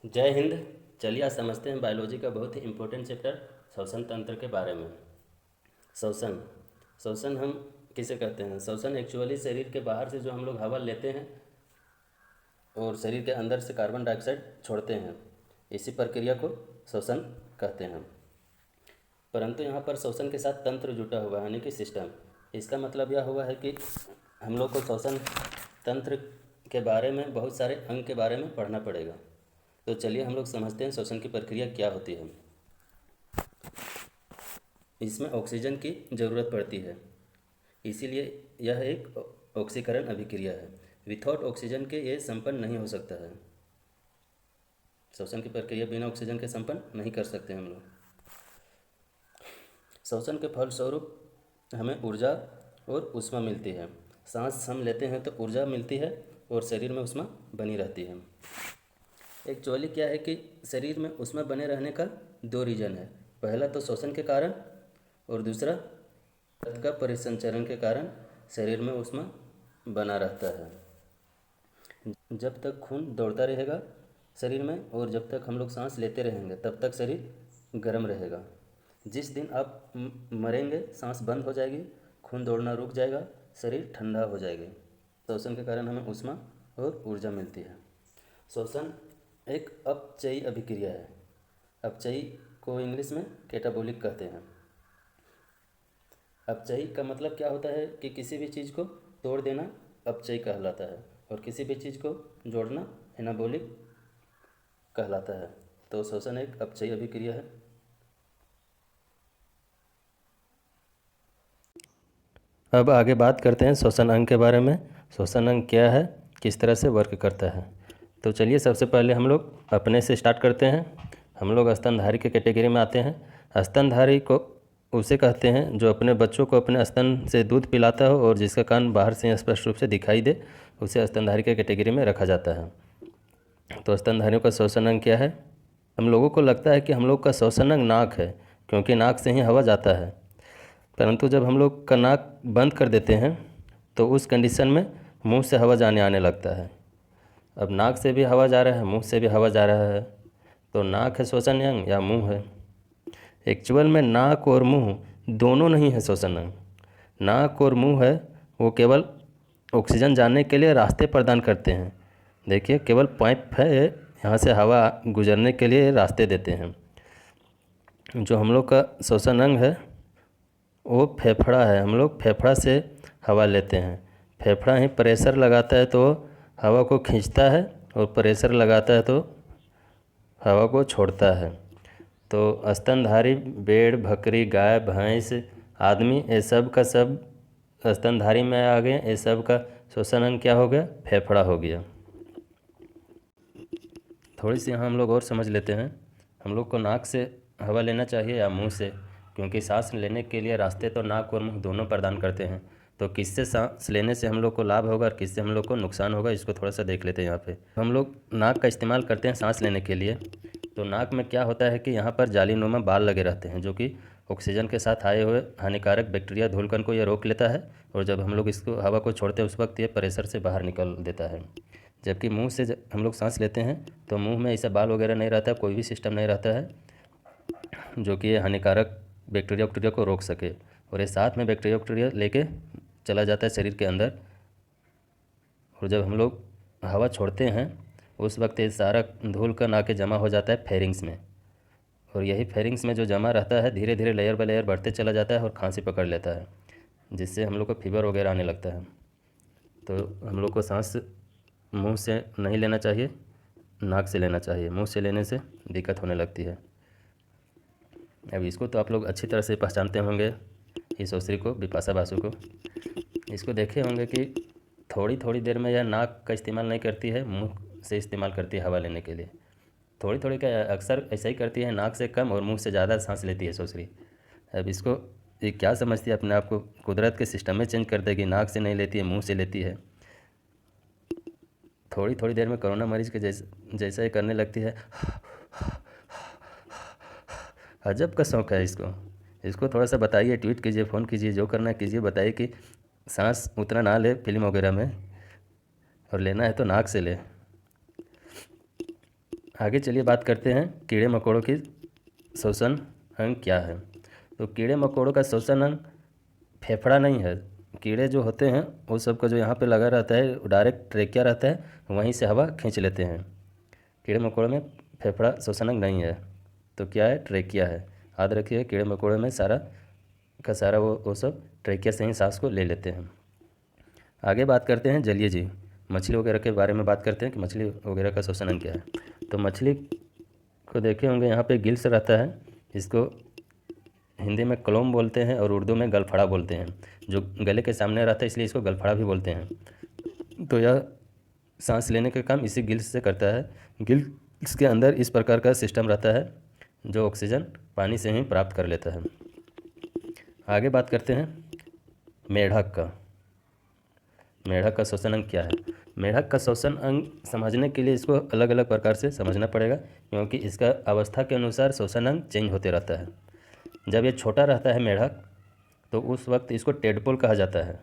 जय हिंद। चलिए आज समझते हैं बायोलॉजी का बहुत ही इम्पोर्टेंट चैप्टर श्वसन तंत्र के बारे में। श्वसन श्वसन हम किसे कहते हैं? श्वसन एक्चुअली शरीर के बाहर से जो हम लोग हवा लेते हैं और शरीर के अंदर से कार्बन डाइऑक्साइड छोड़ते हैं, इसी प्रक्रिया को श्वसन कहते हैं। परंतु यहाँ पर श्वसन के साथ तंत्र जुटा हुआ है, यानी कि सिस्टम। इसका मतलब यह हुआ है कि हम लोग को श्वसन तंत्र के बारे में बहुत सारे अंग के बारे में पढ़ना पड़ेगा। तो चलिए हम लोग समझते हैं श्वसन की प्रक्रिया क्या होती है। इसमें ऑक्सीजन की ज़रूरत पड़ती है, इसीलिए यह एक ऑक्सीकरण अभिक्रिया है। विथआउट ऑक्सीजन के ये संपन्न नहीं हो सकता है। श्वसन की प्रक्रिया बिना ऑक्सीजन के संपन्न नहीं कर सकते हम लोग। श्वसन के फलस्वरूप हमें ऊर्जा और ऊष्मा मिलती है। सांस हम लेते हैं तो ऊर्जा मिलती है और शरीर में ऊष्मा बनी रहती है। एक्चुअली क्या है कि शरीर में ऊष्मा बने रहने का दो रीज़न है। पहला तो श्वसन के कारण और दूसरा रक्त का परिसंचरण के कारण शरीर में ऊष्मा बना रहता है। जब तक खून दौड़ता रहेगा शरीर में और जब तक हम लोग सांस लेते रहेंगे तब तक शरीर गर्म रहेगा। जिस दिन आप मरेंगे सांस बंद हो जाएगी, खून दौड़ना रुक जाएगा, शरीर ठंडा हो जाएगा। श्वसन के कारण हमें ऊष्मा और ऊर्जा मिलती है। श्वसन एक अपचयी अभिक्रिया है। अपचयी को इंग्लिश में कैटाबोलिक कहते हैं। अपचयी का मतलब क्या होता है कि किसी भी चीज़ को तोड़ देना अपचयी कहलाता है और किसी भी चीज़ को जोड़ना एनाबोलिक कहलाता है। तो श्वसन एक अपचयी अभिक्रिया है। अब आगे बात करते हैं श्वसन अंग के बारे में। श्वसन अंग क्या है, किस तरह से वर्क करता है। तो चलिए सबसे पहले हम लोग अपने से स्टार्ट करते हैं। हम लोग स्तनधारी के कैटेगरी में आते हैं। स्तनधारी को उसे कहते हैं जो अपने बच्चों को अपने स्तन से दूध पिलाता हो और जिसका कान बाहर से स्पष्ट रूप से दिखाई दे, उसे स्तनधारी के कैटेगरी में रखा जाता है। तो स्तनधारियों का श्वसन अंग क्या है? हम लोगों को लगता है कि हम लोग का श्वसन अंग नाक है, क्योंकि नाक से ही हवा जाता है। परंतु जब हम लोग का नाक बंद कर देते हैं तो उस कंडीशन में मुंह से हवा जाने आने लगता है। अब नाक से भी हवा जा रहा है, मुंह से भी हवा जा रहा है, तो नाक है श्वसन अंग या मुंह है? एक्चुअल में नाक और मुंह दोनों नहीं है श्वसन अंग। नाक और मुंह है वो केवल ऑक्सीजन जाने के लिए रास्ते प्रदान करते हैं। देखिए केवल पाइप है, यहाँ से हवा गुजरने के लिए रास्ते देते हैं। जो हम लोग का श्वसन अंग है वो फेफड़ा है। हम लोग फेफड़ा से हवा लेते हैं। फेफड़ा ही प्रेशर लगाता है तो हवा को खींचता है और प्रेशर लगाता है तो हवा को छोड़ता है। तो स्तनधारी भेड़, बकरी, गाय, भैंस, आदमी, ये सब का सब स्तनधारी में आ गए। ये सब का श्वसन अंग क्या हो गया? फेफड़ा हो गया। थोड़ी सी यहाँ हम लोग और समझ लेते हैं। हम लोग को नाक से हवा लेना चाहिए या मुंह से, क्योंकि सांस लेने के लिए रास्ते तो नाक और मुंह दोनों प्रदान करते हैं। तो किससे सांस लेने से हम लोग को लाभ होगा और किससे हम लोग को नुकसान होगा, इसको थोड़ा सा देख लेते हैं। यहाँ पे हम लोग नाक का इस्तेमाल करते हैं सांस लेने के लिए। तो नाक में क्या होता है कि यहाँ पर जालीनुमा बाल लगे रहते हैं, जो कि ऑक्सीजन के साथ आए हुए हानिकारक बैक्टीरिया धूलकण को यह रोक लेता है और जब हम लोग इसको हवा को छोड़ते हैं उस वक्त ये प्रेशर से बाहर निकल देता है। जबकि मुंह से हम लोग सांस लेते हैं तो मुंह में ऐसा बाल वगैरह नहीं रहता, कोई भी सिस्टम नहीं रहता है जो कि ये हानिकारक बैक्टीरिया वक्टीरिया को रोक सके, और ये साथ में बैक्टीरिया वक्टीरिया लेके चला जाता है शरीर के अंदर। और जब हम लोग हवा छोड़ते हैं उस वक्त ये सारा धूल कण आके जमा हो जाता है फेरिंग्स में, और यही फेरिंग्स में जो जमा रहता है धीरे धीरे लेयर बाय लेयर बढ़ते चला जाता है और खांसी पकड़ लेता है, जिससे हम लोग को फीवर वगैरह आने लगता है। तो हम लोग को सांस मुंह से नहीं लेना चाहिए, नाक से लेना चाहिए। मुंह से लेने से दिक्कत होने लगती है। अब इसको तो आप लोग अच्छी तरह से पहचानते होंगे, इस ओसरी को, बिपाशा बासु को। इसको देखे होंगे कि थोड़ी थोड़ी देर में यह नाक का इस्तेमाल नहीं करती है, मुंह से इस्तेमाल करती है हवा लेने के लिए। थोड़ी थोड़ी का अक्सर ऐसा ही करती है, नाक से कम और मुंह से ज़्यादा सांस लेती है सोसरी। अब इसको ये क्या समझती है अपने आप को? कुदरत के सिस्टम में चेंज कर देगी, नाक से नहीं लेती है, मुंह से लेती है। थोड़ी थोड़ी देर में कोरोना मरीज के जैसा ही करने लगती है। अजब का शौक़ है इसको। इसको थोड़ा सा बताइए, ट्वीट कीजिए, फ़ोन कीजिए, जो करना है कीजिए, बताइए कि सांस उतना ना ले फिल्म वगैरह में, और लेना है तो नाक से ले। आगे चलिए बात करते हैं कीड़े मकोड़ों की श्वसन अंग क्या है। तो कीड़े मकोड़ों का श्वसन अंग फेफड़ा नहीं है। कीड़े जो होते हैं वो सबका जो यहाँ पे लगा रहता है डायरेक्ट ट्रेकिया रहता है, वहीं से हवा खींच लेते हैं। कीड़े मकोड़ों में फेफड़ा श्वसन अंग नहीं है, तो क्या है, ट्रेकिया है। याद रखिए कीड़े मकोड़े में सारा का सारा वो सब ट्रेकिया से ही सांस को ले लेते हैं। आगे बात करते हैं जलीय जीव, मछली वगैरह के बारे में बात करते हैं कि मछली वगैरह का श्वसन अंग क्या है। तो मछली को देखे होंगे यहाँ पे गिल्स रहता है, इसको हिंदी में क्लोम बोलते हैं और उर्दू में गलफड़ा बोलते हैं। जो गले के सामने रहता है इसलिए इसको गलफड़ा भी बोलते हैं। तो यह सांस लेने का काम इसी गिल्स से करता है। गिल्स के अंदर इस प्रकार का सिस्टम रहता है जो ऑक्सीजन पानी से ही प्राप्त कर लेता है। आगे बात करते हैं मेढक का। मेढक का श्वसन अंग क्या है। मेढक का श्वसन अंग समझने के लिए इसको अलग अलग प्रकार से समझना पड़ेगा, क्योंकि इसका अवस्था के अनुसार श्वसन अंग चेंज होते रहता है। जब ये छोटा रहता है मेढक, तो उस वक्त इसको टेडपोल कहा जाता है।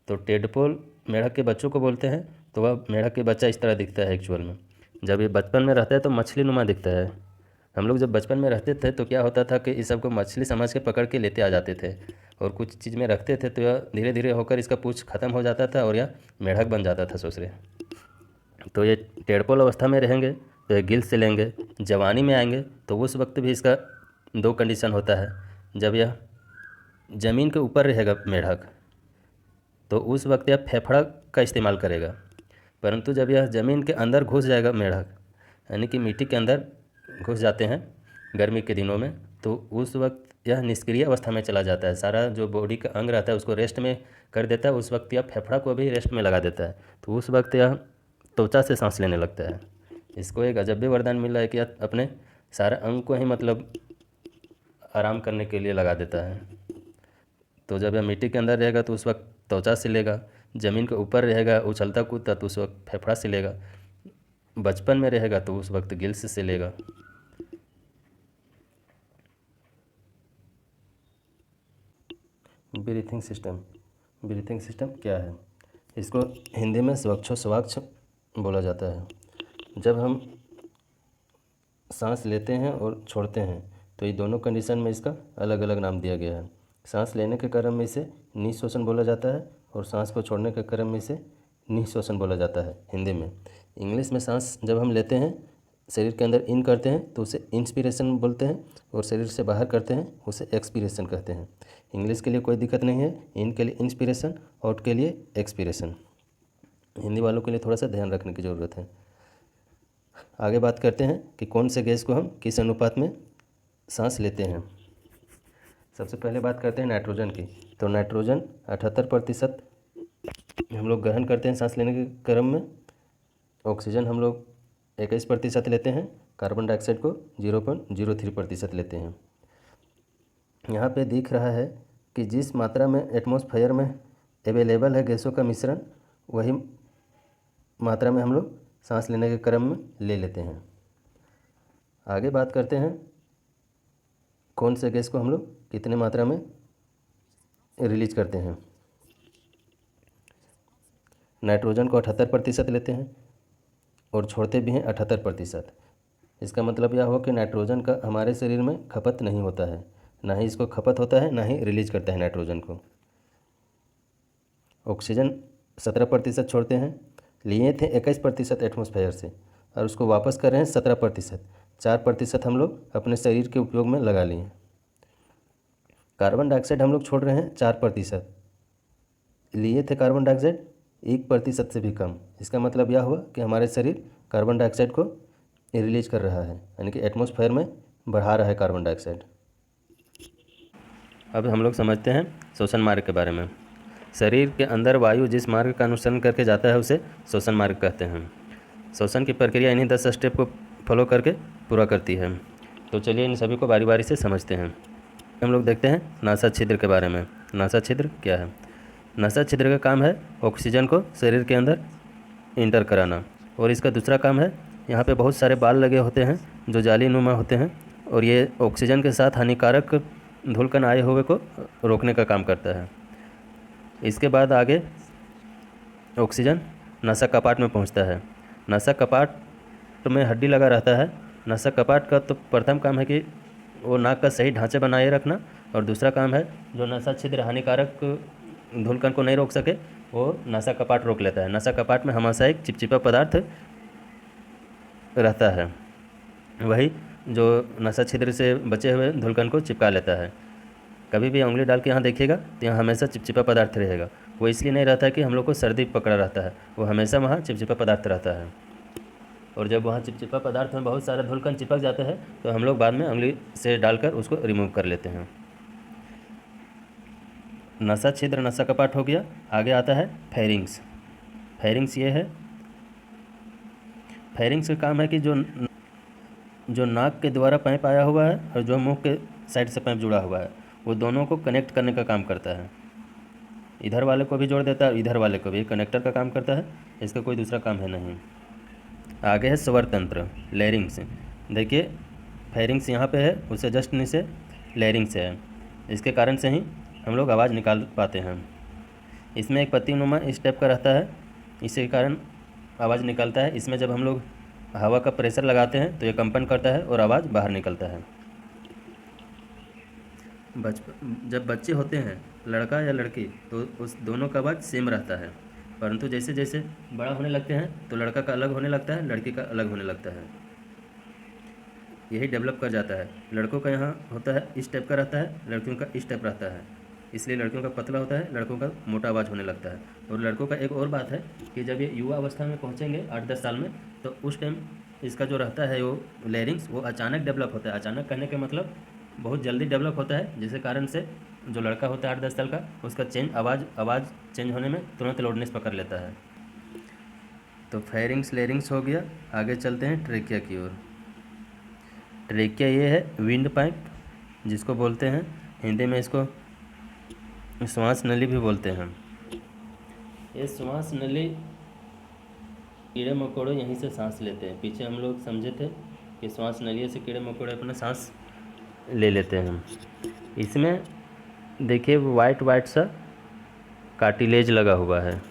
तो टेडपोल मेढक के बच्चों को बोलते हैं। तो वह मेढक के बच्चा इस तरह दिखता है एक्चुअल में। जब ये बचपन में रहता है तो मछली नुमा दिखता है। हम लोग जब बचपन में रहते थे तो क्या होता था कि इस सबको मछली समझ के पकड़ के लेते आ जाते थे और कुछ चीज़ में रखते थे, तो यह धीरे धीरे होकर इसका पूँछ खत्म हो जाता था और यह मेढक बन जाता था ससुरे। तो ये टेडपोल अवस्था में रहेंगे तो ये गिल्स से लेंगे। जवानी में आएंगे तो उस वक्त भी इसका दो कंडीशन होता है। जब यह ज़मीन के ऊपर रहेगा मेढक, तो उस वक्त यह फेफड़ा का इस्तेमाल करेगा। परंतु जब यह ज़मीन के अंदर घुस जाएगा मेढक, यानी कि मिट्टी के अंदर घुस जाते हैं गर्मी के दिनों में, तो उस वक्त यह निष्क्रिय अवस्था में चला जाता है। सारा जो बॉडी का अंग रहता है उसको रेस्ट में कर देता है। उस वक्त यह फेफड़ा को भी रेस्ट में लगा देता है। तो उस वक्त यह त्वचा से सांस लेने लगता है। इसको एक अजब भी वरदान मिला है कि यह अपने सारे अंग को ही मतलब आराम करने के लिए लगा देता है। तो जब यह मिट्टी के अंदर रहेगा तो उस वक्त त्वचा से लेगा, ज़मीन के ऊपर रहेगा उछलता कूदता तो उस वक्त फेफड़ा से लेगा, बचपन में रहेगा तो उस वक्त गिल्स से लेगा। ब्रीथिंग सिस्टम, ब्रीथिंग सिस्टम क्या है। इसको हिंदी में श्वासोच्छ्वास बोला जाता है। जब हम सांस लेते हैं और छोड़ते हैं तो ये दोनों कंडीशन में इसका अलग अलग नाम दिया गया है। सांस लेने के क्रम में इसे निःश्वसन बोला जाता है और सांस को छोड़ने के क्रम में इसे निःश्वसन बोला जाता है हिंदी में। इंग्लिश में सांस जब हम लेते हैं शरीर के अंदर इन करते हैं तो उसे इंस्पिरेशन बोलते हैं और शरीर से बाहर करते हैं उसे एक्सपीरेशन कहते हैं। इंग्लिश के लिए कोई दिक्कत नहीं है, इन के लिए इंस्पिरेशन, आउट के लिए एक्सपीरेशन। हिंदी वालों के लिए थोड़ा सा ध्यान रखने की ज़रूरत है। आगे बात करते हैं कि कौन से गैस को हम किस अनुपात में सांस लेते हैं। सबसे पहले बात करते हैं नाइट्रोजन की। तो नाइट्रोजन 78% हम लोग ग्रहण करते हैं सांस लेने के क्रम में। ऑक्सीजन हम लोग 21% लेते हैं। कार्बन डाइऑक्साइड को 0.03% लेते हैं। यहाँ पे दिख रहा है कि जिस मात्रा में एटमॉस्फेयर में अवेलेबल है गैसों का मिश्रण, वही मात्रा में हम लोग सांस लेने के क्रम में ले लेते हैं। आगे बात करते हैं कौन से गैस को हम लोग कितने मात्रा में रिलीज करते हैं। नाइट्रोजन को 78% लेते हैं और छोड़ते भी हैं 78%। इसका मतलब यह हो कि नाइट्रोजन का हमारे शरीर में खपत नहीं होता है, ना ही इसको खपत होता है, ना ही रिलीज करता है नाइट्रोजन को। ऑक्सीजन 17% छोड़ते हैं, लिए थे 21% एटमॉस्फेयर से और उसको वापस कर रहे हैं 17%। 4% हम लोग अपने शरीर के उपयोग में लगा लिए। कार्बन डाइऑक्साइड हम लोग छोड़ रहे हैं 4%, लिए थे कार्बन डाइऑक्साइड 1% से भी कम। इसका मतलब यह हुआ कि हमारे शरीर कार्बन डाइऑक्साइड को रिलीज कर रहा है, यानी कि एटमॉस्फेयर में बढ़ा रहा है कार्बन डाइऑक्साइड। अब हम लोग समझते हैं श्वसन मार्ग के बारे में। शरीर के अंदर वायु जिस मार्ग का अनुसरण करके जाता है उसे श्वसन मार्ग कहते हैं। श्वसन की प्रक्रिया इन्हीं 10 स्टेप को फॉलो करके पूरा करती है। तो चलिए इन सभी को बारी बारी से समझते हैं। हम लोग देखते हैं नासा छिद्र के बारे में। नासा छिद्र क्या है। नासा छिद्र का काम है ऑक्सीजन को शरीर के अंदर इंटर कराना, और इसका दूसरा काम है, यहाँ पे बहुत सारे बाल लगे होते हैं जो जाली नुमा होते हैं, और ये ऑक्सीजन के साथ हानिकारक धूलकण आए हुए को रोकने का काम करता है। इसके बाद आगे ऑक्सीजन नासा कपाट में पहुँचता है। नासा कपाट में हड्डी लगा रहता है नसा कपाट का तो प्रथम काम है कि वो नाक का सही ढांचे बनाए रखना, और दूसरा काम है जो नसा छिद्र हानिकारक धूलकण को नहीं रोक सके वो नसा कपाट रोक लेता है। नसा कपाट में हमेशा एक चिपचिपा पदार्थ रहता है, वही जो नसा छिद्र से बचे हुए धूलकण को चिपका लेता है। कभी भी उंगली डाल के यहाँ देखिएगा तो यहाँ हमेशा चिपचिपा पदार्थ रहेगा। वो इसलिए नहीं रहता है कि हम लोग को सर्दी पकड़ा रहता है, वो हमेशा वहाँ चिपचिपा पदार्थ रहता है। और जब वहाँ चिपचिपा पदार्थ में बहुत सारा धूलकण चिपक जाता है तो हम लोग बाद में उंगली से डालकर उसको रिमूव कर लेते हैं। नसा छिद्र नसा कपाट हो गया। आगे आता है फेरिंग्स। फेरिंग्स ये है, फेरिंग्स का काम है कि जो नाक के द्वारा पाइप आया हुआ है और जो मुंह के साइड से पाइप जुड़ा हुआ है, वो दोनों को कनेक्ट करने का काम करता है। इधर वाले को भी जोड़ देता है, इधर वाले को भी, कनेक्टर का काम करता है, इसका कोई दूसरा काम है नहीं। आगे है स्वर तंत्र, लैरिंग्स। देखिए फेरिंग्स यहाँ पे है, उससे जस्ट नीचे लैरिंग्स है। इसके कारण से ही हम लोग आवाज़ निकाल पाते हैं। इसमें एक पत्तीनुमा इस टाइप का रहता है, इसी कारण आवाज़ निकलता है। इसमें जब हम लोग हवा का प्रेशर लगाते हैं तो ये कंपन करता है और आवाज़ बाहर निकलता है। जब बच्चे होते हैं, लड़का या लड़की, तो उस दोनों का आवाज़ सेम रहता है, परंतु जैसे जैसे बड़ा होने लगते हैं तो लड़का का अलग होने लगता है, लड़की का अलग होने लगता है। यही डेवलप कर जाता है। लड़कों का यहाँ होता है इस टाइप का रहता है, लड़कियों का इस टाइप रहता है, इसलिए लड़कियों का पतला होता है, लड़कों का मोटा आवाज़ होने लगता है। और लड़कों का एक और बात है कि जब ये युवा अवस्था में पहुँचेंगे 8-10 साल में, तो उस टाइम इसका जो रहता है वो लैरिंग्स, वो अचानक डेवलप होता है। अचानक कहने का मतलब बहुत जल्दी डेवलप होता है, जिसके कारण से जो लड़का होता है 8-10 साल का, उसका आवाज़ चेंज होने में तुरंत लोडनेस पकड़ लेता है। तो फेरिंग्स लैरिंग्स हो गया। आगे चलते हैं ट्रेकिया की ओर। ट्रेकिया ये है विंड पाइप, जिसको बोलते हैं हिंदी में इसको श्वास नली भी बोलते हैं। ये श्वास नली कीड़े मकोड़े यहीं से सांस लेते हैं। पीछे हम लोग समझे थे कि श्वास नली से कीड़े मकोड़े अपना सांस ले लेते हैं। इसमें देखिए वाइट वाइट सा कार्टिलेज लगा हुआ है।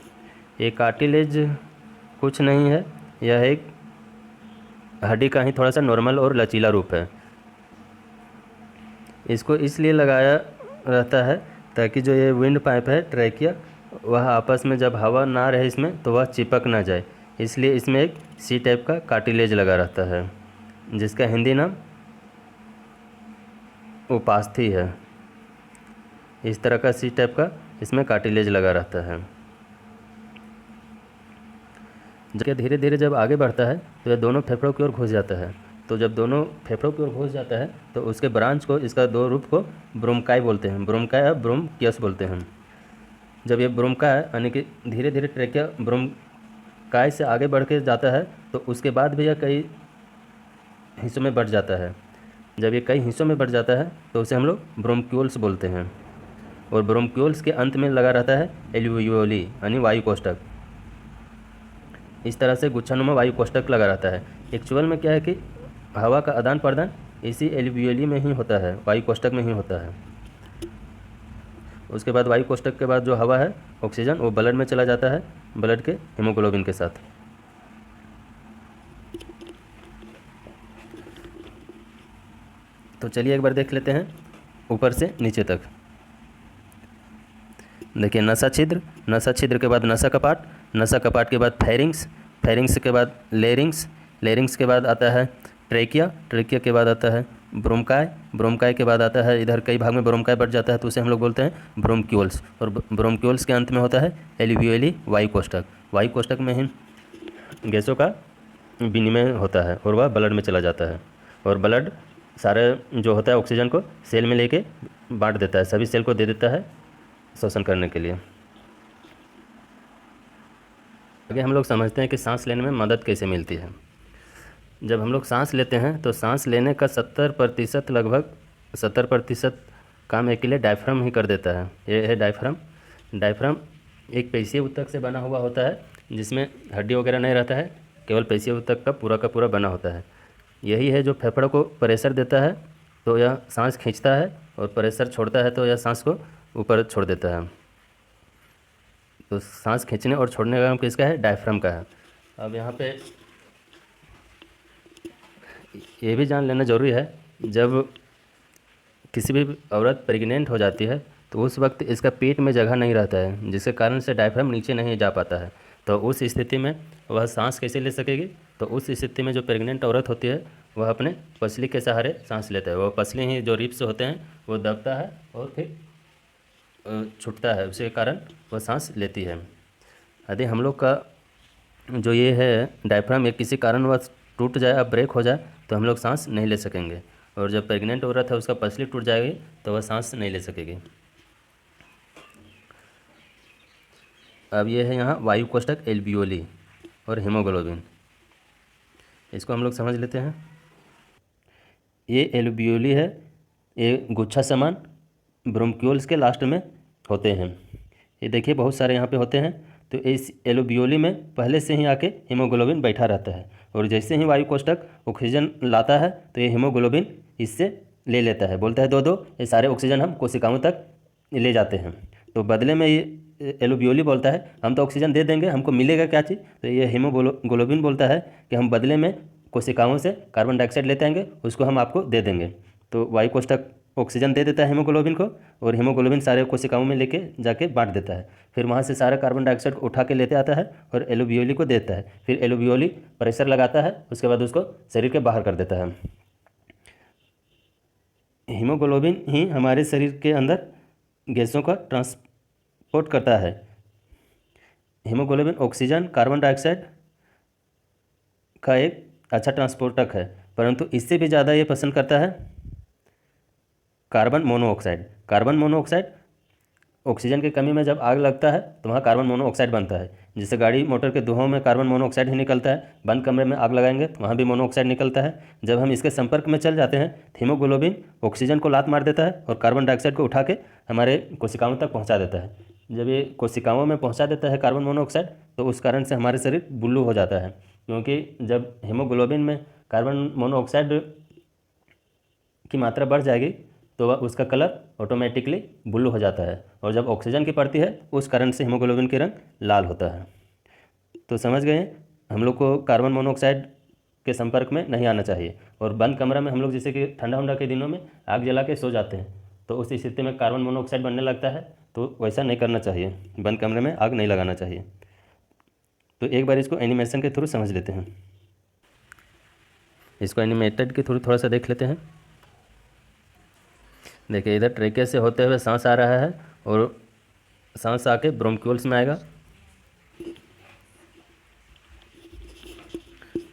ये कार्टिलेज कुछ नहीं है, यह एक हड्डी का ही थोड़ा सा नॉर्मल और लचीला रूप है। इसको इसलिए लगाया रहता है ताकि जो ये विंड पाइप है ट्रैकिया, वह आपस में जब हवा ना रहे इसमें तो वह चिपक ना जाए, इसलिए इसमें एक सी टाइप का कार्टिलेज लगा रहता है, जिसका हिंदी नाम उपास्थि है। इस तरह का सी टाइप का इसमें कार्टिलेज लगा रहता है। जब धीरे धीरे जब आगे बढ़ता है तो यह दोनों फेफड़ों की ओर घुस जाता है। तो जब दोनों फेफड़ों की ओर घुस जाता है तो उसके ब्रांच को, इसका दो रूप को ब्रोंकाई बोलते हैं, ब्रोंकाई या ब्रोंकियस बोलते हैं। जब ये ब्रोंकाई यानी कि धीरे धीरे ट्रेकिया ब्रोंकाई से आगे बढ़ के जाता है तो उसके बाद भी यह कई हिस्सों में बढ़ जाता है। जब ये कई हिस्सों में बढ़ जाता है तो उसे हम लोग ब्रोंक्यूल्स बोलते हैं। और ब्रोंक्यूल्स के अंत में लगा रहता है एल्वियोली यानी वायु कोष्ठक। इस तरह से गुच्छानुमा वायु कोष्ठक लगा रहता है। एक्चुअल में क्या है कि हवा का आदान प्रदान इसी एल्वियोली में ही होता है, वायु कोष्ठक में ही होता है। उसके बाद वायु कोष्ठक के बाद जो हवा है ऑक्सीजन, वो ब्लड में चला जाता है, ब्लड के हीमोग्लोबिन के साथ। तो चलिए एक बार देख लेते हैं ऊपर से नीचे तक। देखिए नसा छिद्र, नसा छिद्र के बाद नसा कपाट, नसा कपाट के बाद फेरिंग्स, फेरिंग्स के बाद लेरिंग्स, लेरिंग्स के बाद आता है ट्रेकिया, ट्रेकिया के बाद आता है ब्रोंकाई, ब्रोंकाई के बाद आता है, इधर कई भाग में ब्रोंकाई बढ़ जाता है तो उसे हम लोग बोलते हैं ब्रोंक्यूल्स। और ब्रोंक्यूल्स के अंत में होता है एल्वियोली वायु कोष्ठक। वायु कोष्ठक में ही गैसों का विनिमय होता है और वह ब्लड में चला जाता है। और ब्लड सारे जो होता है ऑक्सीजन को सेल में लेके बांट देता है, सभी सेल को दे देता है शोषण करने के लिए। आगे हम लोग समझते हैं कि सांस लेने में मदद कैसे मिलती है। जब हम लोग सांस लेते हैं तो सांस लेने का 70% लगभग 70% काम एक के लिए डायफ्राम ही कर देता है। ये है डायफ्राम। डायफ्राम एक पेशीय ऊतक से बना हुआ होता है, जिसमें हड्डी वगैरह नहीं रहता है, केवल पेशीय ऊतक का पूरा बना होता है। यही है जो फेफड़ों को प्रेशर देता है तो यह सांस खींचता है, और प्रेशर छोड़ता है तो यह सांस को ऊपर छोड़ देता है। तो सांस खींचने और छोड़ने का काम किसका है? डायफ्राम का है। अब यहाँ पे ये भी जान लेना ज़रूरी है, जब किसी भी औरत प्रेग्नेंट हो जाती है तो उस वक्त इसका पेट में जगह नहीं रहता है, जिसके कारण से डायफ्राम नीचे नहीं जा पाता है। तो उस स्थिति में वह सांस कैसे ले सकेगी? तो उस स्थिति में जो प्रेग्नेंट औरत होती है वह अपने पसली के सहारे सांस लेता है। वह पसली ही जो रिब्स होते हैं वो दबता है और फिर छूटता है, उसी के कारण वह सांस लेती है। यदि हम लोग का जो ये है डायफ्राम, ये किसी कारणवश टूट जाए या ब्रेक हो जाए तो हम लोग सांस नहीं ले सकेंगे। और जब प्रेग्नेंट औरत है उसका पसली टूट जाएगी तो वह सांस नहीं ले सकेगी। अब ये है यहाँ वायु कोष्ठक, एल्वियोली और हीमोग्लोबिन, इसको हम लोग समझ लेते हैं। ये एल्वियोली है, ये गुच्छा समान ब्रोंक्यूल्स के लास्ट में होते हैं। ये देखिए बहुत सारे यहाँ पे होते हैं। तो इस एल्वियोली में पहले से ही आके हीमोग्लोबिन बैठा रहता है, और जैसे ही वायु कोष्ठक ऑक्सीजन लाता है तो ये हीमोग्लोबिन इससे ले लेता है, बोलता है दो दो, ये सारे ऑक्सीजन हम कोशिकाओं तक ले जाते हैं। तो बदले में ये एल्वियोली बोलता है हम तो ऑक्सीजन दे देंगे, हमको मिलेगा क्या चीज़? तो ये हीमोग्लोबिन बोलता है कि हम बदले में कोशिकाओं से कार्बन डाइऑक्साइड लेते आएंगे, उसको हम आपको दे देंगे। तो वायु कोष्ठक ऑक्सीजन दे देता है हीमोग्लोबिन को, और हीमोग्लोबिन सारे कोशिकाओं में लेके जाके बांट देता है। फिर वहाँ से सारा कार्बन डाइऑक्साइड को उठा के लेते आता है और एल्वियोली को देता है। फिर एल्वियोली प्रेशर लगाता है, उसके बाद उसको शरीर के बाहर कर देता है। हीमोग्लोबिन ही हमारे शरीर के अंदर गैसों का ट्रांसपोर्ट करता है। हीमोग्लोबिन ऑक्सीजन, कार्बन डाइऑक्साइड का एक अच्छा ट्रांसपोर्टक है, परंतु इससे भी ज़्यादा ये पसंद करता है carbon monoxide. Carbon monoxide, oxygen की कमी में जब आग लगता है तो वहाँ कार्बन मोनोऑक्साइड बनता है। जैसे गाड़ी मोटर के धुआं में कार्बन मोनोऑक्साइड ही निकलता है, बंद कमरे में आग लगाएंगे तो वहाँ भी मोनोऑक्साइड निकलता है। जब हम इसके संपर्क में चल जाते हैं तो हीमोग्लोबिन ऑक्सीजन को लात मार देता है और कार्बन डाइऑक्साइड को उठा के हमारे कोशिकाओं तक पहुँचा देता है। जब ये कोशिकाओं में पहुँचा देता है कार्बन मोनोऑक्साइड, तो उस कारण से हमारे शरीर ब्लू हो जाता है, क्योंकि जब हीमोग्लोबिन में कार्बन मोनोऑक्साइड की मात्रा बढ़ जाएगी तो वह उसका कलर ऑटोमेटिकली ब्लू हो जाता है, और जब ऑक्सीजन की पड़ती है उस कारण से हीमोग्लोबिन की रंग लाल होता है। तो समझ गए, हम लोग को कार्बन मोनोऑक्साइड के संपर्क में नहीं आना चाहिए। और बंद कमरा में हम लोग जैसे कि ठंडा उंडा के दिनों में आग जला के सो जाते हैं, तो उस स्थिति में कार्बन मोनोऑक्साइड बनने लगता है, तो वैसा नहीं करना चाहिए, बंद कमरे में आग नहीं लगाना चाहिए। तो एक बार इसको एनिमेशन के थ्रू समझ लेते हैं। इसको एनिमेटेड के थ्रू थोड़ा सा देख लेते हैं। देखिए इधर ट्रेके से होते हुए सांस आ रहा है, और सांस आके ब्रोंक्यूल्स में आएगा,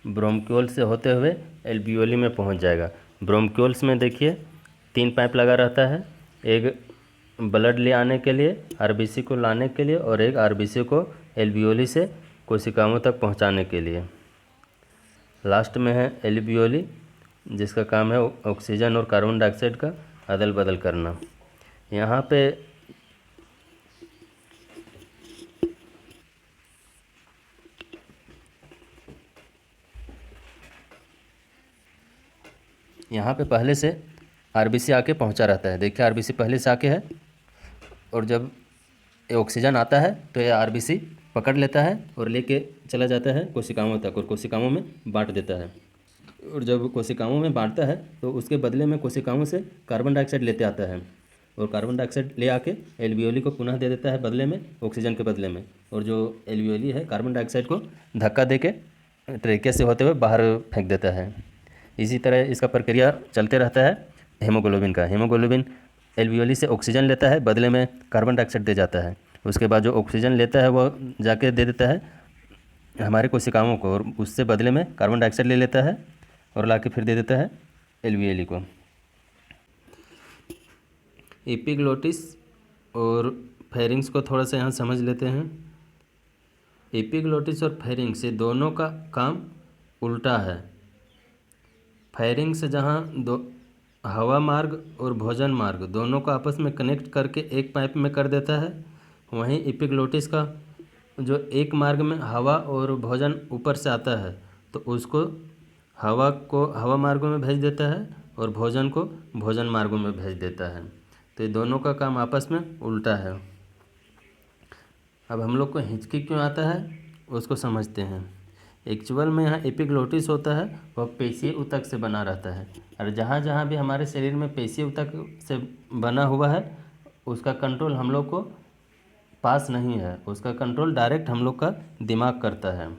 ब्रोंक्यूल्स से होते हुए एल्वियोली में पहुंच जाएगा। ब्रोंक्यूल्स में देखिए 3 पाइप लगा रहता है, एक ब्लड ले आने के लिए, आरबीसी को लाने के लिए, और एक आरबीसी को एल्वियोली से कोशिकाओं तक पहुंचाने के लिए। लास्ट में है एल्वियोली, जिसका काम है ऑक्सीजन और कार्बन डाइऑक्साइड का अदल बदल करना। यहाँ पे पहले से आरबीसी आके पहुँचा रहता है। देखिए आरबीसी पहले से आके है, और जब ये ऑक्सीजन आता है तो ये आरबीसी पकड़ लेता है और लेके चला जाता है कोशिकाओं तक, और कोशिकाओं में बांट देता है। और जब कोशिकाओं में बांटता है तो उसके बदले में कोशिकाओं से कार्बन डाइऑक्साइड लेते आता है, और कार्बन डाइऑक्साइड ले आके एल्वियोली को पुनः दे देता है बदले में, ऑक्सीजन के बदले में। और जो एल्वियोली है कार्बन डाइऑक्साइड को धक्का दे के ट्रेके से होते हुए बाहर फेंक देता है। इसी तरह इसका प्रक्रिया चलते रहता है हीमोग्लोबिन का। हीमोग्लोबिन एल्वियोली से ऑक्सीजन लेता है, बदले में कार्बन डाइऑक्साइड दे जाता है। उसके बाद जो ऑक्सीजन लेता है वो जाके दे देता है हमारे कोशिकाओं को, और उससे बदले में कार्बन डाइऑक्साइड ले लेता है और ला के फिर दे देता है एल्वियोली को। एपिग्लोटिस और फेरिंग्स को थोड़ा सा यहाँ समझ लेते हैं। एपिग्लोटिस और फेरिंग्स ये दोनों का काम उल्टा है। फेरिंग्स जहाँ दो हवा मार्ग और भोजन मार्ग दोनों को आपस में कनेक्ट करके एक पाइप में कर देता है, वहीं एपिग्लोटिस का जो एक मार्ग में हवा और भोजन ऊपर से आता है तो उसको हवा मार्गों में भेज देता है और भोजन को भोजन मार्गों में भेज देता है। तो ये दोनों का काम आपस में उल्टा है। अब हम लोग को हिचकी क्यों आता है उसको समझते हैं। एक्चुअल में यहाँ एपिग्लोटिस होता है वह पेशीय ऊतक से बना रहता है, और जहाँ जहाँ भी हमारे शरीर में पेशीय ऊतक से बना हुआ है उसका कंट्रोल हम लोग को पास नहीं है, उसका कंट्रोल डायरेक्ट हम लोग का दिमाग करता है।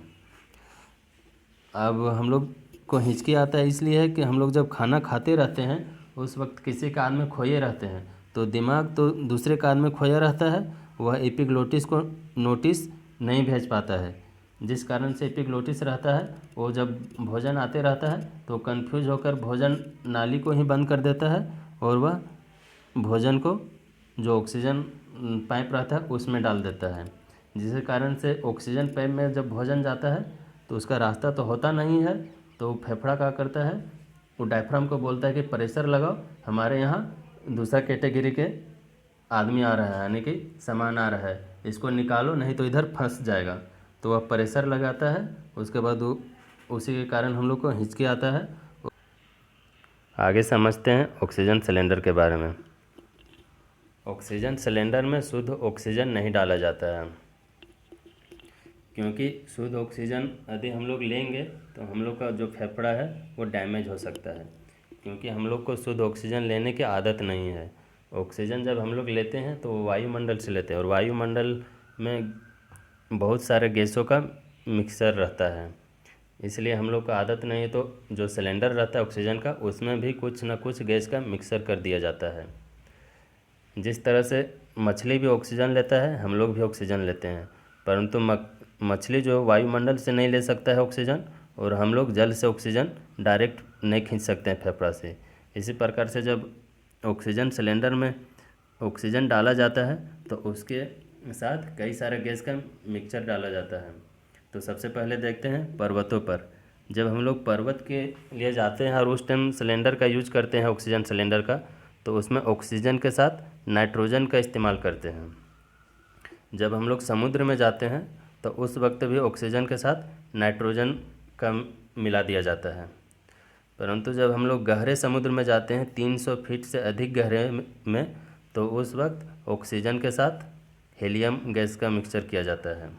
अब हम लोग को हिचकी आता है इसलिए है कि हम लोग जब खाना खाते रहते हैं उस वक्त किसी कान में खोए रहते हैं, तो दिमाग तो दूसरे कान में खोया रहता है, वह एपिग्लोटिस को नोटिस नहीं भेज पाता है, जिस कारण से एपिग्लोटिस रहता है वो जब भोजन आते रहता है तो कंफ्यूज होकर भोजन नाली को ही बंद कर देता है और वह भोजन को जो ऑक्सीजन पाइप रहता है उसमें डाल देता है, जिसके कारण से ऑक्सीजन पाइप में जब भोजन जाता है तो उसका रास्ता तो होता नहीं है, तो फेफड़ा क्या करता है, वो डायफ्राम को बोलता है कि प्रेशर लगाओ, हमारे यहाँ दूसरा कैटेगरी के आदमी आ रहा है, यानी कि सामान आ रहा है, इसको निकालो नहीं तो इधर फंस जाएगा। तो वह प्रेशर लगाता है, उसके बाद उसी के कारण हम लोग को हिचकी आता है। आगे समझते हैं ऑक्सीजन सिलेंडर के बारे में। ऑक्सीजन सिलेंडर में शुद्ध ऑक्सीजन नहीं डाला जाता है, क्योंकि शुद्ध ऑक्सीजन यदि हम लोग लेंगे तो हम लोग का जो फेफड़ा है वो डैमेज हो सकता है, क्योंकि हम लोग को शुद्ध ऑक्सीजन लेने की आदत नहीं है। ऑक्सीजन जब हम लोग लेते हैं तो वायुमंडल से लेते हैं, और वायुमंडल में बहुत सारे गैसों का मिक्सर रहता है, इसलिए हम लोग का आदत नहीं है। तो जो सिलेंडर रहता है ऑक्सीजन का उसमें भी कुछ ना कुछ गैस का मिक्सर कर दिया जाता है। जिस तरह से मछली भी ऑक्सीजन लेता है हम लोग भी ऑक्सीजन लेते हैं, परंतु मछली जो वायुमंडल से नहीं ले सकता है ऑक्सीजन, और हम लोग जल से ऑक्सीजन डायरेक्ट नहीं खींच सकते हैं फेफड़ा से। इसी प्रकार से जब ऑक्सीजन सिलेंडर में ऑक्सीजन डाला जाता है तो उसके साथ कई सारे गैस का मिक्सचर डाला जाता है। तो सबसे पहले देखते हैं पर्वतों पर। जब हम लोग पर्वत के लिए जाते हैं और उस टाइम सिलेंडर का यूज करते हैं ऑक्सीजन सिलेंडर का, तो उसमें ऑक्सीजन के साथ नाइट्रोजन का इस्तेमाल करते हैं। जब हम लोग समुद्र में जाते हैं तो उस वक्त भी ऑक्सीजन के साथ नाइट्रोजन का मिला दिया जाता है, परंतु जब हम लोग गहरे समुद्र में जाते हैं 300 फीट से अधिक गहरे में, तो उस वक्त ऑक्सीजन के साथ हीलियम गैस का मिक्सचर किया जाता है।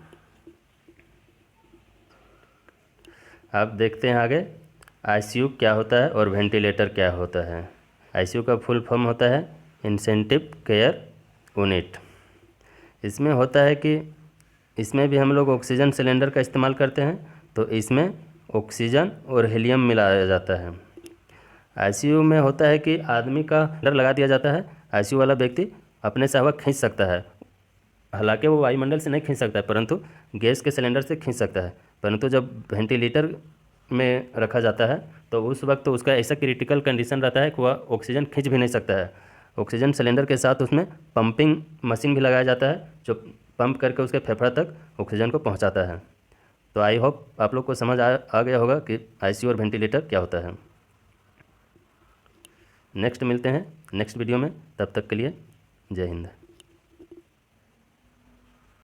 आप देखते हैं आगे आईसीयू क्या होता है और वेंटिलेटर क्या होता है। आईसीयू का फुल फॉर्म होता है इंटेंसिव केयर यूनिट। इसमें होता है कि इसमें भी हम लोग ऑक्सीजन सिलेंडर का इस्तेमाल करते हैं, तो इसमें ऑक्सीजन और हीलियम मिलाया जाता है। आईसीयू में होता है कि आदमी का सिलेंडर लगा दिया जाता है, आईसीयू वाला व्यक्ति अपने से हवा खींच सकता है, हालांकि वो वायुमंडल से नहीं खींच सकता है परंतु गैस के सिलेंडर से खींच सकता है। परंतु जब वेंटिलेटर में रखा जाता है तो उस वक्त तो उसका ऐसा क्रिटिकल कंडीशन रहता है कि वह ऑक्सीजन खींच भी नहीं सकता है। ऑक्सीजन सिलेंडर के साथ उसमें पंपिंग मशीन भी लगाया जाता है जो पंप करके उसके फेफड़ा तक ऑक्सीजन को पहुंचाता है। तो आई होप आप लोग को समझ आ गया होगा कि आईसीयू और वेंटिलेटर क्या होता है। नेक्स्ट मिलते हैं नेक्स्ट वीडियो में, तब तक के लिए जय हिंद।